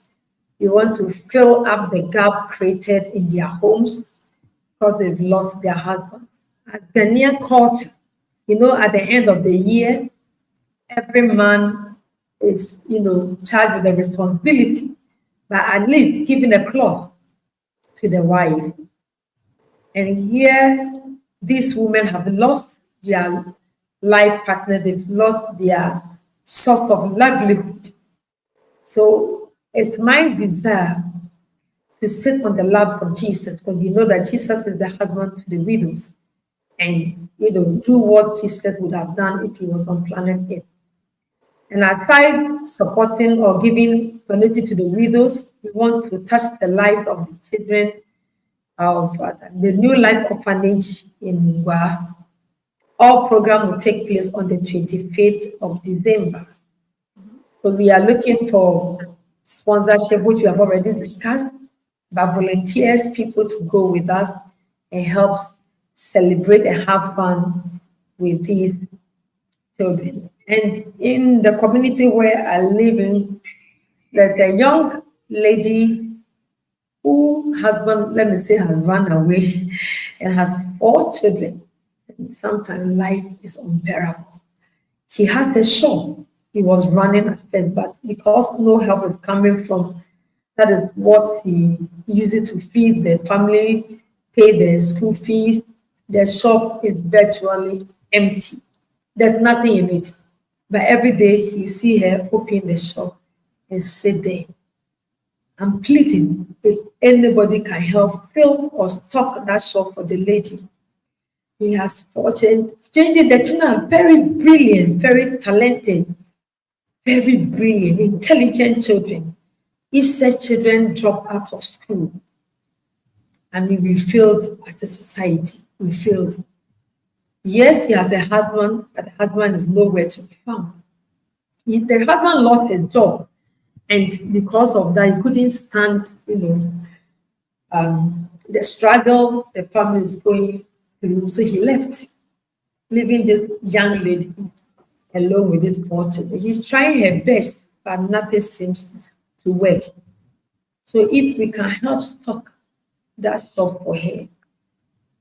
We want to fill up the gap created in their homes because they've lost their husbands. As Ghanaian culture, at the end of the year, every man is, charged with the responsibility, but at least giving a cloth to the wife. And here, these women have lost their life partner, they've lost their source of livelihood. So it's my desire to sit on the lap of Jesus, because we know that Jesus is the husband to the widows, and do what Jesus would have done if he was on planet Earth. And aside supporting or giving donating to the widows, we want to touch the lives of the children of the New Life Orphanage in Ngwa. All program will take place on the 25th of December. So we are looking for sponsorship, which we have already discussed, but volunteers, people to go with us and help celebrate and have fun with these children. And in the community where I live in, there's a young lady whose husband, let me say, has run away and has 4 children. And sometimes life is unbearable. She has the shop. He was running at first, but because no help is coming from, that is what he uses to feed the family, pay the school fees. The shop is virtually empty. There's nothing in it. But every day you see her open the shop and sit there. I'm pleading if anybody can help fill or stock that shop for the lady. He has fortune, changing the children are very brilliant, very talented, very brilliant, intelligent children. If such children drop out of school, I mean, we failed as a society. We failed. Yes, he has a husband, but the husband is nowhere to be found. The husband lost his job, and because of that, he couldn't stand, the struggle the family is going through. So he left, leaving this young lady alone with this fortune. He's trying her best, but nothing seems to work. So if we can help stock that shop for her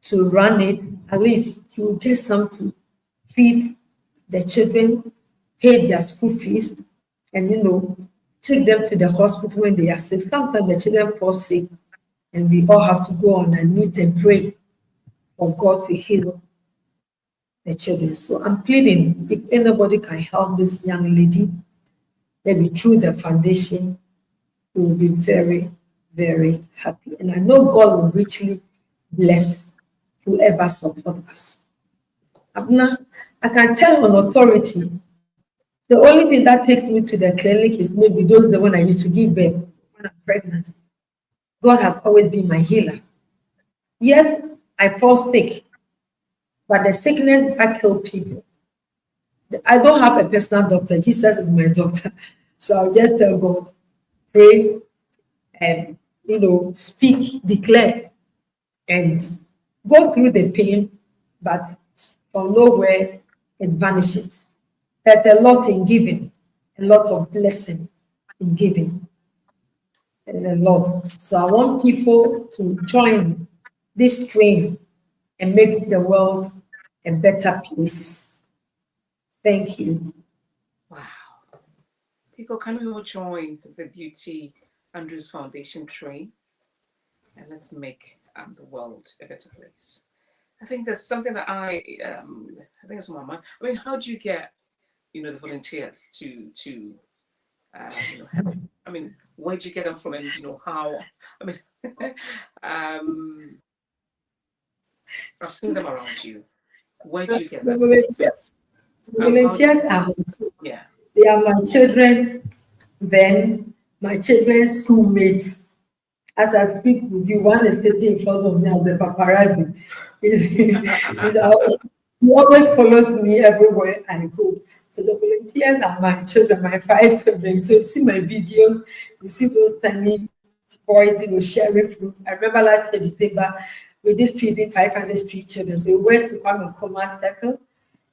to run it, at least he will get some to feed the children, pay their school fees, and take them to the hospital when they are sick. Sometimes the children fall sick, and we all have to go on our knees and pray for God to heal the children. So I'm pleading if anybody can help this young lady, maybe through the foundation, we will be very, very happy. And I know God will richly bless whoever support us. Abna, I can tell on authority, the only thing that takes me to the clinic is maybe those the one I used to give birth when I'm pregnant. God has always been my healer. Yes, I fall sick, but the sickness that kills people, I don't have a personal doctor. Jesus is my doctor. So I'll just tell God, pray, and speak, declare, and go through the pain, but from nowhere it vanishes. There's a lot in giving, a lot of blessing in giving. There's a lot. So I want people to join this train and make the world a better place. Thank you. Wow. People, can we all join the Beauty Andrews Foundation train? And let's make the world a better place. I think there's something that I think it's on my mind. I mean, how do you get, the volunteers to help? I mean, where do you get them from, and how? I mean, I've seen them around you. Where do you get them? Volunteers are Yeah. They are my children, then my children's schoolmates. As I speak with you, one is sitting in front of me as the paparazzi. He always follows me everywhere I go. So the volunteers are my children, my 5 children. So you see my videos, you see those tiny boys, sharing food. I remember last year, December, we did feeding 500 street children. So we went to Kwame Nkrumah Circle,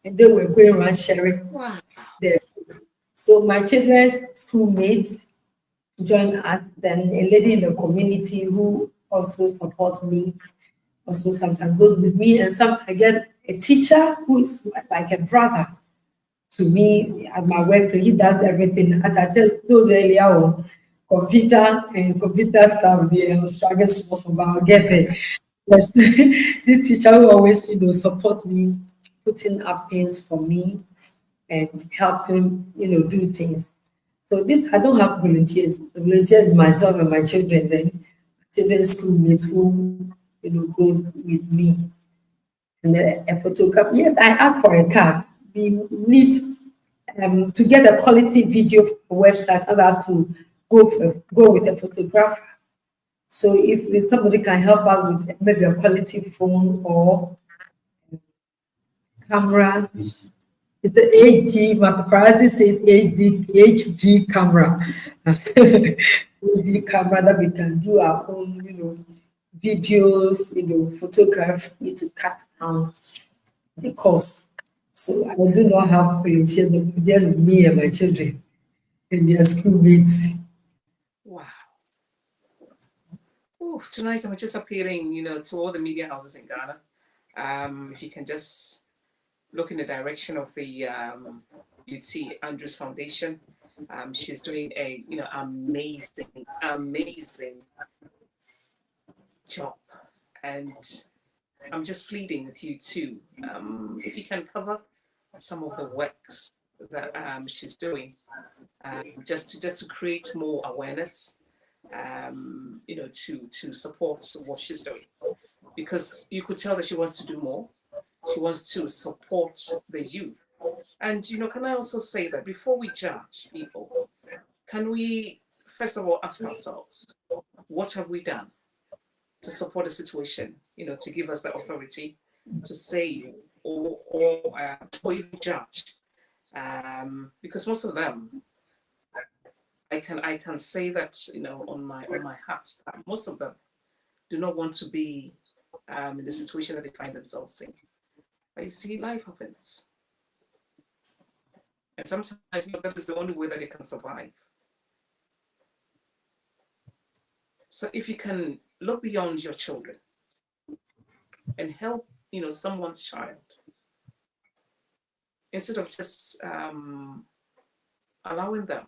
and they were going around sharing their food. So my children's schoolmates join us, then a lady in the community who also supports me, also sometimes goes with me, and sometimes I get a teacher who is like a brother to me at my workplace. He does everything. As I told earlier on, computer stuff, I'm struggling small, but I'll get there. Yes. This teacher will always, support me, putting up things for me and help him, do things. So this, I don't have volunteers. The volunteers myself and my children, then children's schoolmates who, goes with me. And a photographer. Yes, I asked for a car. We need to get a quality video website. I have to go with a photographer. So if somebody can help out with maybe a quality phone or camera, it's the HD. My paparazzi says HD camera, HD camera that we can do our own, videos, photography to cut down the cost. So I do not have volunteers, just me and my children and their schoolmates. Wow. Oh, tonight I'm just appealing, to all the media houses in Ghana. If you can just look in the direction of the Beauty Andrews Foundation. She's doing a amazing job, and I'm just pleading with you too. If you can cover some of the works that she's doing, just to create more awareness, to support what she's doing, because you could tell that she wants to do more. She wants to support the youth. And can I also say that before we judge people, can we first of all ask ourselves, what have we done to support the situation? To give us the authority to say or even judge, because most of them, I can say that on my heart, that most of them do not want to be in the situation that they find themselves in. But you see, life happens, and sometimes that is the only way that they can survive. So if you can look beyond your children and help someone's child, instead of just allowing them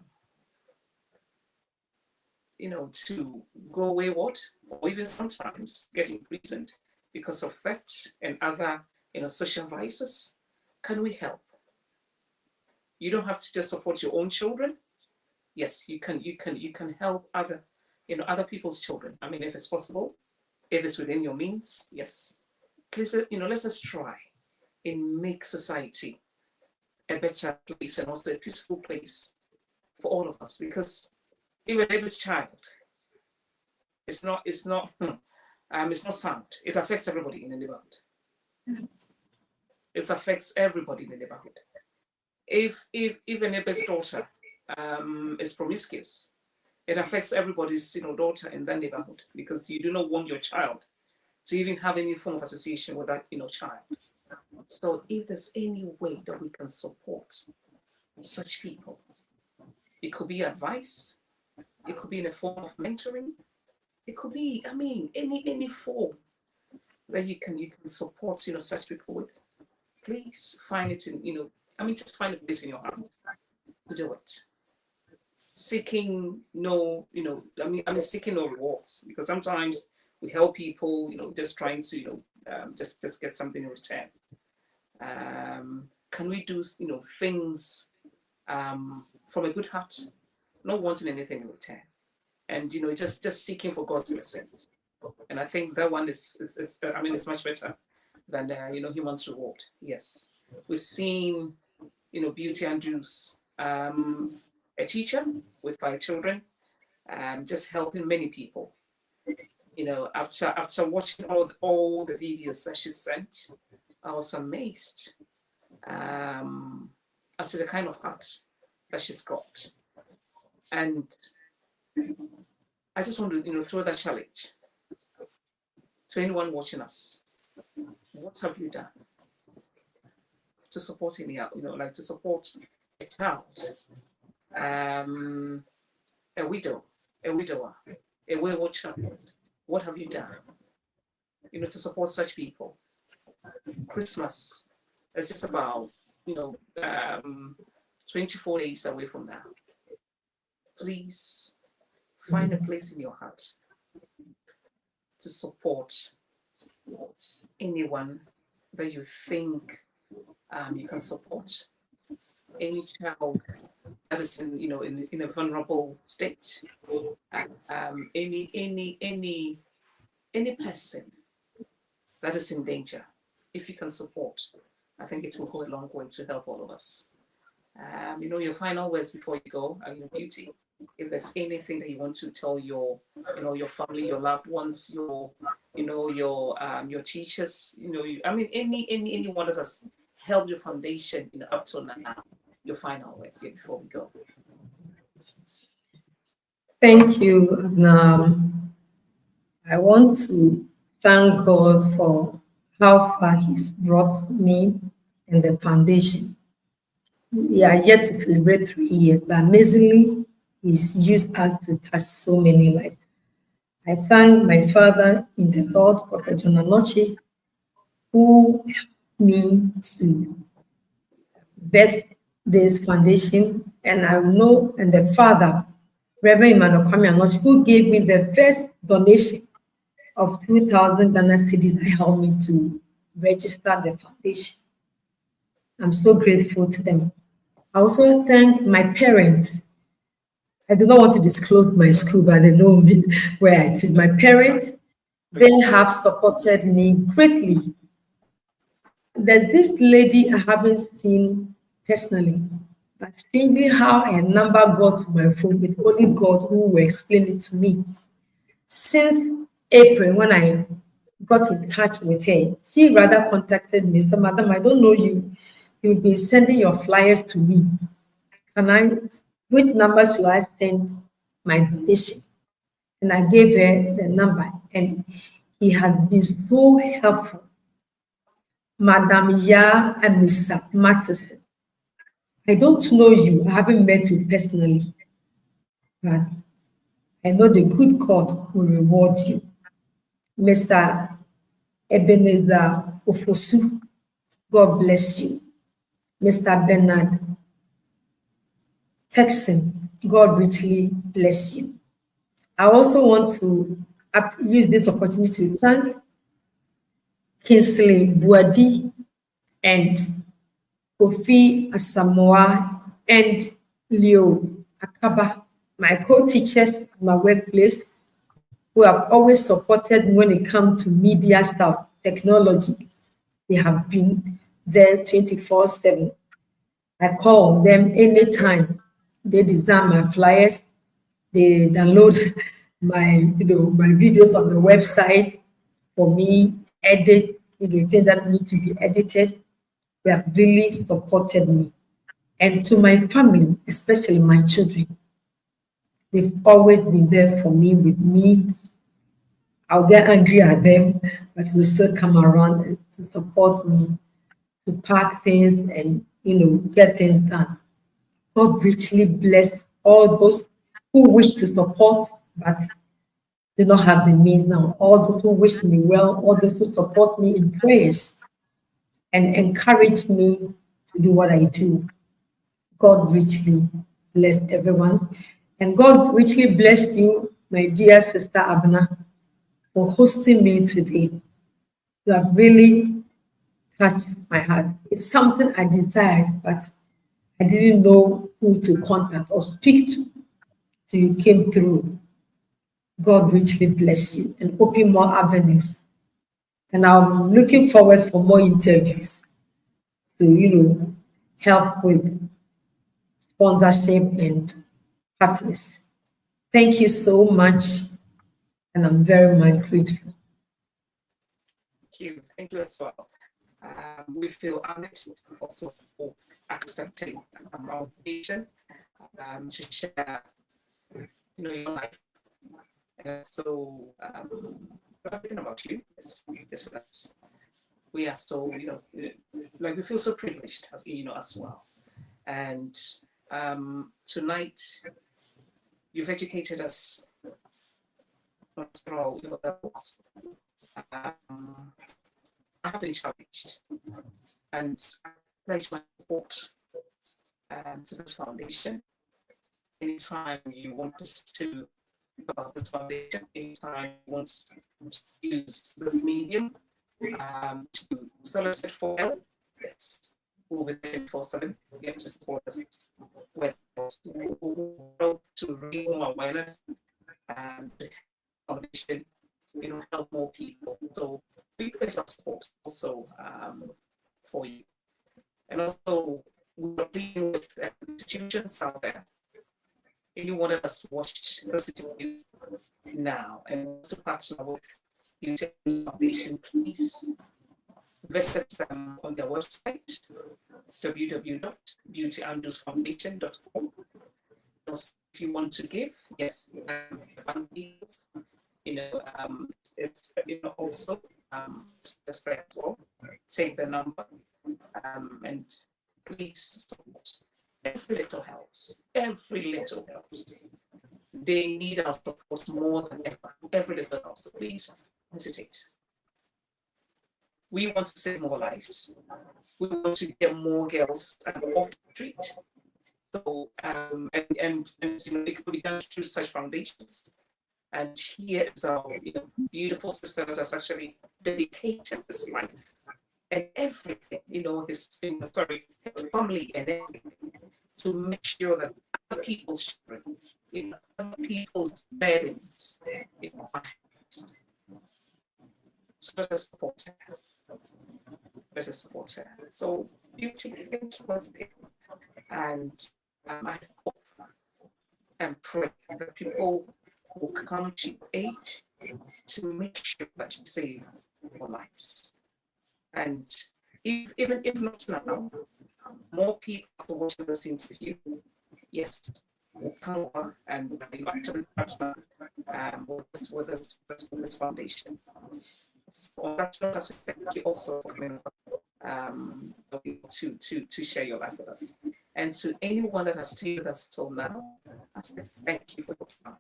to go wayward, or even sometimes get imprisoned because of theft and other social vices, can we help? You don't have to just support your own children. Yes, you can help other people's children. I mean, if it's possible, if it's within your means, yes. Please, let us try and make society a better place, and also a peaceful place for all of us. Because even if it's child, it's not sound. It affects everybody in the neighborhood. It affects everybody in the neighborhood. If a neighbor's daughter is promiscuous, it affects everybody's daughter in that neighborhood, because you do not want your child to even have any form of association with that child. So if there's any way that we can support such people, it could be advice, it could be in a form of mentoring, it could be, any form that you can support such people with. Please find it in just find a place in your heart to do it. Seeking no seeking no rewards, because sometimes we help people just trying to just get something in return. Can we do things from a good heart, not wanting anything in return, and just seeking for God's blessings? And I think that one is it's much better than human's reward. Yes, we've seen Beauty Andrews, a teacher with 5 children, just helping many people. After watching all the videos that she sent, I was amazed as to the kind of heart that she's got. And I just want to throw that challenge to anyone watching us. What have you done to support to support a child, a widower, a wayward child? What have you done to support such people? Christmas is just about 24 days away from now. Please find a place in your heart to support anyone that you think you can support. Any child that is in a vulnerable state. Any person that is in danger. If you can support, I think it will go a long way to help all of us. Your final words before you go, your Beauty. If there's anything that you want to tell your family, your loved ones, your teachers, anyone that has helped your foundation, up to now, your final words here before we go. Thank you. I want to thank God for how far He's brought me and the foundation. We are yet to celebrate 3 years, but amazingly, He's used us to touch so many lives. I thank my father in the Lord, Prophet John Anochi, who helped me to birth this foundation, and the father, Reverend Emmanuel Kwame Anochi, who gave me the first donation of 2,000 Ghana cedis that helped me to register the foundation. I'm so grateful to them. I also thank my parents. I do not want to disclose my school, but they know me where I teach. My parents, they have supported me greatly. There's this lady I haven't seen personally, but strangely how her number got to my phone, with only God who will explain it to me. Since April, when I got in touch with her, she rather contacted me, said, Madam, I don't know you. You'll be sending your flyers to me. Can I, which number should I send my donation? And I gave her the number, and he has been so helpful. Madam Ya and Mr. Matheson. I don't know you, I haven't met you personally, but I know the good God will reward you. Mr. Ebenezer Ofosu, God bless you. Mr. Bernard Texan, God richly bless you. I also want to use this opportunity to thank Kingsley Buadi and Kofi Asamoah and Leo Akaba, my co-teachers at my workplace, who have always supported me when it comes to media stuff, technology. They have been there 24/7. I call them anytime. They design my flyers, they download my videos on the website for me, edit, things that need to be edited. They have really supported me. And to my family, especially my children, they've always been there for me, with me. I'll get angry at them, but will still come around to support me, to pack things and get things done. God richly bless all those who wish to support but do not have the means now. All those who wish me well, all those who support me in prayers and encourage me to do what I do. God richly bless everyone. And God richly bless you, my dear sister Abna, for hosting me today. You have really touched my heart. It's something I desired, but I didn't know who to contact or speak to. So you came through. God richly bless you and open more avenues. And I'm looking forward for more interviews to, help with sponsorship and partners. Thank you so much, and I'm very much grateful. Thank you as well. We feel honored also for accepting our invitation to share, your life. And so everything about you is with us. We are so, like we feel so privileged as as well. And tonight, you've educated us on several levels. I have been challenged, and I pledge my support to this foundation. Anytime you want us to think about this foundation, anytime you want to use this medium to solicit for help, yes, we'll be there for 7. We have to support us with to raise more awareness and foundation, help more people. So we place our support also for you. And also, we're dealing with institutions out there. Anyone of us watched this interview now and wants to partner with Humanitarian Foundation, please visit them on their website, www.beautyandrewsfoundation.com. If you want to give, yes, it's also just there as well. Take the number and please support. Every little helps. Every little helps. They need our support more than ever. Every little helps. So please hesitate. We want to save more lives. We want to get more girls off the street. So and it could be done through such foundations. And here is our beautiful sister that has actually dedicated this life and everything, his family and everything to make sure that other people's children, other people's parents, so let us support her. Let us support her. So beauty, thank you once again. And I hope and pray that people will come to your aid to make sure that you save your lives. And even if not now, more people who watch this interview, yes, will come over and be actually partner with this foundation. So that's not as thank you also for coming to share your life with us. And to anyone that has stayed with us till now, I say thank you for your time.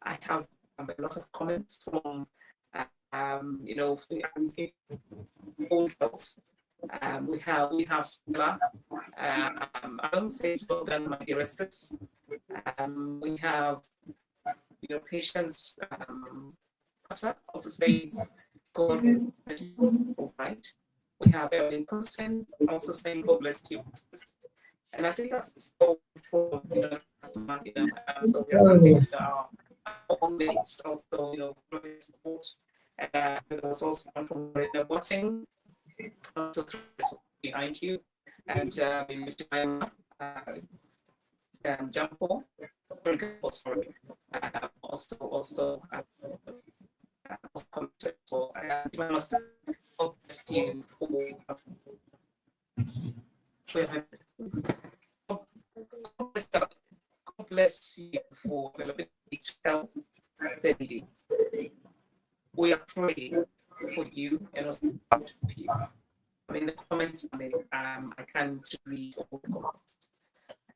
I have a lot of comments from old girls. We have Stella. I don't say it's well done, my dearest. We have Patience. Potter also says God all right. We have Evelyn Person also saying God bless you. And I think that's so for so we're starting our own mates also support. There was also one from the watching also behind you and Jumpo, sorry, also commented. So I must bless you God bless you for availability to help the needy. We are praying for you and also for you. I mean, the comments, I can't read all the comments.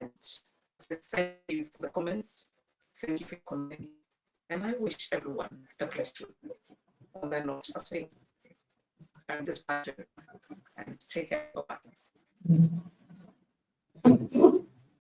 And so thank you for the comments. Thank you for commenting. And I wish everyone a blessed week. On that note, I say, I'm just and take care. Bye-bye.